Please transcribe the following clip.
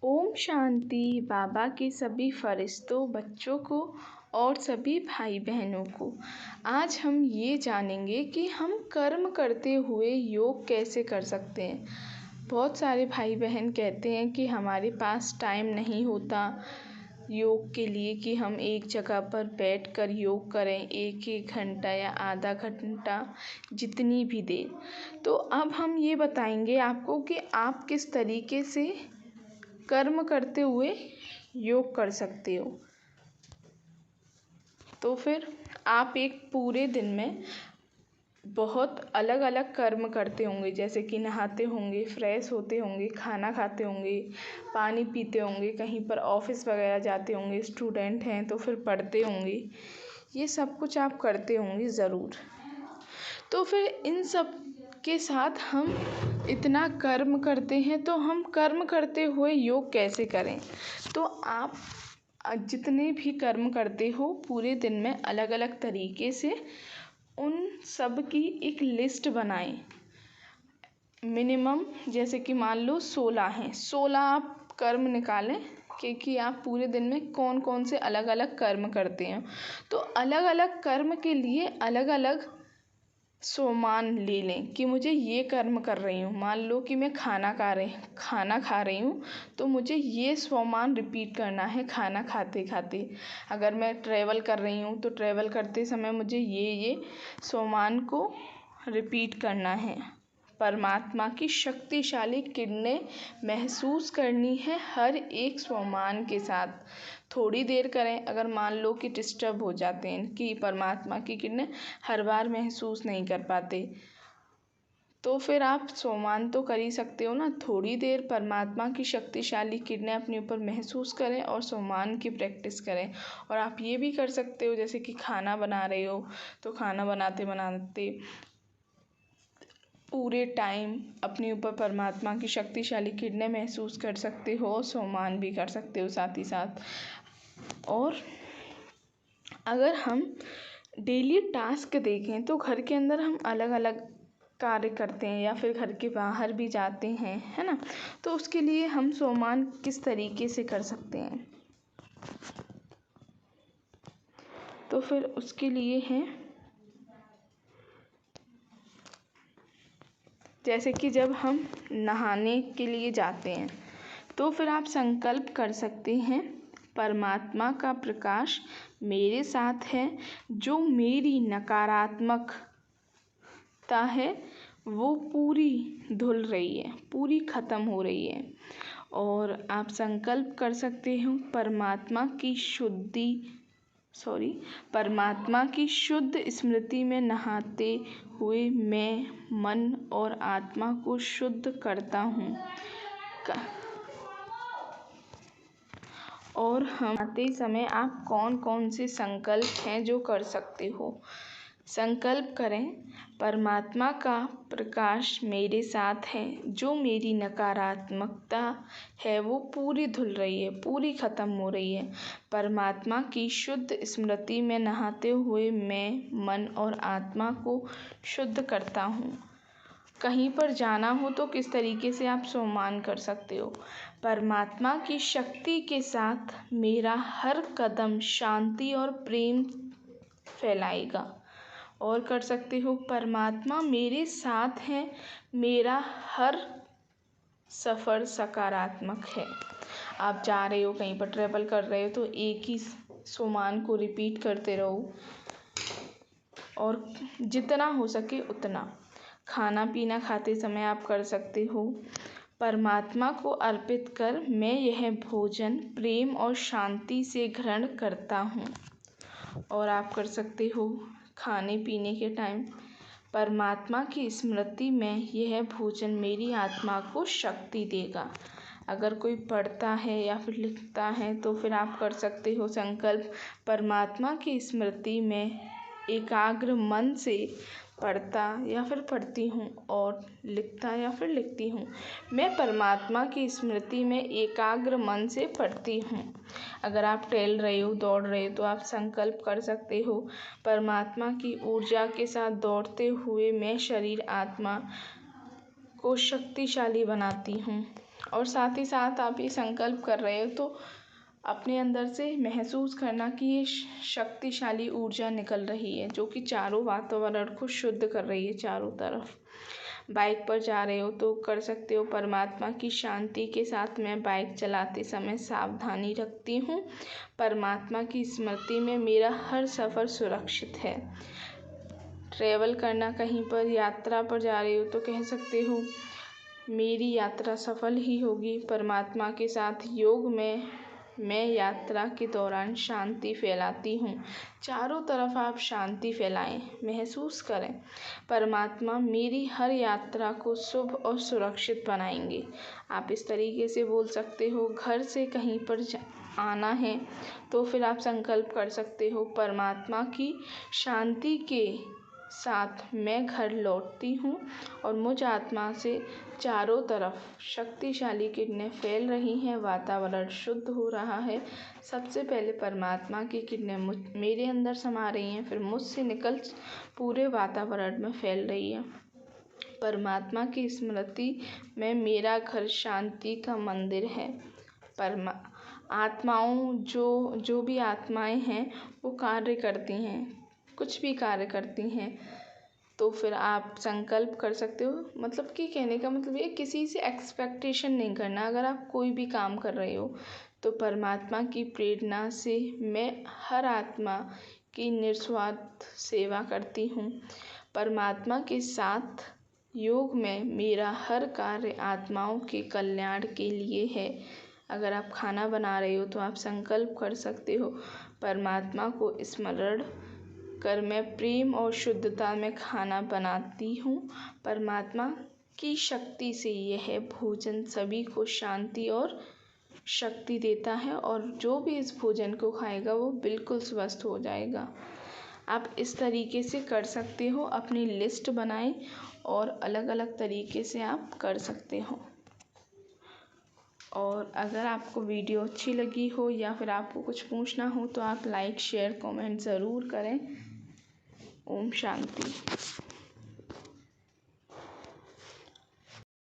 ओम शांति। बाबा के सभी फरिश्तों, बच्चों को और सभी भाई बहनों को आज हम ये जानेंगे कि हम कर्म करते हुए योग कैसे कर सकते हैं। बहुत सारे भाई बहन कहते हैं कि हमारे पास टाइम नहीं होता योग के लिए कि हम एक जगह पर बैठकर योग करें 1-1 घंटा या आधा घंटा, जितनी भी देर। तो अब हम ये बताएंगे आपको कि आप किस तरीके से कर्म करते हुए योग कर सकते हो। तो फिर आप एक पूरे दिन में बहुत अलग अलग कर्म करते होंगे, जैसे कि नहाते होंगे, फ्रेश होते होंगे, खाना खाते होंगे, पानी पीते होंगे, कहीं पर ऑफिस वगैरह जाते होंगे, स्टूडेंट हैं तो फिर पढ़ते होंगे। ये सब कुछ आप करते होंगे ज़रूर। तो फिर इन सब के साथ हम इतना कर्म करते हैं, तो हम कर्म करते हुए योग कैसे करें। तो आप जितने भी कर्म करते हो पूरे दिन में अलग अलग तरीके से उन सब की एक लिस्ट बनाएं। मिनिमम जैसे कि मान लो 16 हैं, 16 आप कर्म निकालें कि आप पूरे दिन में कौन कौन से अलग अलग कर्म करते हैं। तो अलग अलग कर्म के लिए अलग अलग सोमान ले लें कि मुझे ये कर्म कर रही हूँ। मान लो कि मैं खाना खा रही हूँ तो मुझे ये सोमान रिपीट करना है खाना खाते खाते। अगर मैं ट्रैवल कर रही हूँ तो ट्रैवल करते समय मुझे ये सोमान को रिपीट करना है। परमात्मा की शक्तिशाली किरणें महसूस करनी है हर एक सोमान के साथ। थोड़ी देर करें, अगर मान लो कि डिस्टर्ब हो जाते हैं कि परमात्मा की किरणें हर बार महसूस नहीं कर पाते, तो फिर आप सोमान तो कर ही सकते हो ना। थोड़ी देर परमात्मा की शक्तिशाली किरणें अपने ऊपर महसूस करें और सोमान की प्रैक्टिस करें। और आप ये भी कर सकते हो, जैसे कि खाना बना रहे हो तो खाना बनाते बनाते पूरे टाइम अपने ऊपर परमात्मा की शक्तिशाली किरणें महसूस कर सकते हो और सोमान भी कर सकते हो साथ ही साथ। और अगर हम डेली टास्क देखें तो घर के अंदर हम अलग अलग कार्य करते हैं या फिर घर के बाहर भी जाते हैं, है ना। तो उसके लिए हम सोमान किस तरीके से कर सकते हैं, तो फिर उसके लिए है जैसे कि जब हम नहाने के लिए जाते हैं तो फिर आप संकल्प कर सकते हैं, परमात्मा का प्रकाश मेरे साथ है, जो मेरी नकारात्मकता है वो पूरी धुल रही है, पूरी ख़त्म हो रही है। और आप संकल्प कर सकते हो परमात्मा की शुद्ध स्मृति में नहाते हुए मैं मन और आत्मा को शुद्ध करता हूँ। और हम आते समय आप कौन कौन से संकल्प हैं जो कर सकते हो। संकल्प करें, परमात्मा का प्रकाश मेरे साथ है, जो मेरी नकारात्मकता है वो पूरी धुल रही है, पूरी ख़त्म हो रही है। परमात्मा की शुद्ध स्मृति में नहाते हुए मैं मन और आत्मा को शुद्ध करता हूँ। कहीं पर जाना हो तो किस तरीके से आप सोमान कर सकते हो। परमात्मा की शक्ति के साथ मेरा हर कदम शांति और प्रेम फैलाएगा। और कर सकते हो, परमात्मा मेरे साथ है, मेरा हर सफ़र सकारात्मक है। आप जा रहे हो, कहीं पर ट्रैवल कर रहे हो तो एक ही सोमान को रिपीट करते रहो और जितना हो सके उतना। खाना पीना खाते समय आप कर सकते हो, परमात्मा को अर्पित कर मैं यह भोजन प्रेम और शांति से ग्रहण करता हूँ। और आप कर सकते हो खाने पीने के टाइम, परमात्मा की स्मृति में यह भोजन मेरी आत्मा को शक्ति देगा। अगर कोई पढ़ता है या फिर लिखता है तो फिर आप कर सकते हो संकल्प, परमात्मा की स्मृति में एकाग्र मन से पढ़ता या फिर पढ़ती हूँ और लिखता या फिर लिखती हूँ। मैं परमात्मा की स्मृति में एकाग्र मन से पढ़ती हूँ। अगर आप टहल रहे हो, दौड़ रहे हो तो आप संकल्प कर सकते हो, परमात्मा की ऊर्जा के साथ दौड़ते हुए मैं शरीर आत्मा को शक्तिशाली बनाती हूँ। और साथ ही साथ आप ये संकल्प कर रहे हो तो अपने अंदर से महसूस करना कि ये शक्तिशाली ऊर्जा निकल रही है जो कि चारों वातावरण को शुद्ध कर रही है चारों तरफ। बाइक पर जा रहे हो तो कर सकते हो, परमात्मा की शांति के साथ मैं बाइक चलाते समय सावधानी रखती हूँ। परमात्मा की स्मृति में मेरा हर सफ़र सुरक्षित है। ट्रैवल करना, कहीं पर यात्रा पर जा रहे हो तो कह सकते हो मेरी यात्रा सफल ही होगी। परमात्मा के साथ योग में मैं यात्रा के दौरान शांति फैलाती हूँ। चारों तरफ आप शांति फैलाएं, महसूस करें। परमात्मा मेरी हर यात्रा को शुभ और सुरक्षित बनाएंगे। आप इस तरीके से बोल सकते हो। घर से कहीं पर आना है तो फिर आप संकल्प कर सकते हो, परमात्मा की शांति के साथ मैं घर लौटती हूँ और मुझ आत्मा से चारों तरफ शक्तिशाली किरणें फैल रही हैं, वातावरण शुद्ध हो रहा है। सबसे पहले परमात्मा की किरणें मेरे अंदर समा रही हैं, फिर मुझसे निकल पूरे वातावरण में फैल रही है। परमात्मा की स्मृति में मेरा घर शांति का मंदिर है। आत्माओं जो भी आत्माएं हैं वो कार्य करती हैं, कुछ भी कार्य करती हैं, तो फिर आप संकल्प कर सकते हो। मतलब कि कहने का मतलब ये किसी से एक्सपेक्टेशन नहीं करना। अगर आप कोई भी काम कर रहे हो तो परमात्मा की प्रेरणा से मैं हर आत्मा की निस्वार्थ सेवा करती हूँ। परमात्मा के साथ योग में मेरा हर कार्य आत्माओं के कल्याण के लिए है। अगर आप खाना बना रहे हो तो आप संकल्प कर सकते हो, परमात्मा को स्मरण कर मैं प्रेम और शुद्धता में खाना बनाती हूँ। परमात्मा की शक्ति से यह भोजन सभी को शांति और शक्ति देता है और जो भी इस भोजन को खाएगा वो बिल्कुल स्वस्थ हो जाएगा। आप इस तरीके से कर सकते हो, अपनी लिस्ट बनाएं और अलग अलग तरीके से आप कर सकते हो। और अगर आपको वीडियो अच्छी लगी हो या फिर आपको कुछ पूछना हो तो आप लाइक, शेयर, कमेंट ज़रूर करें। ओम शांति।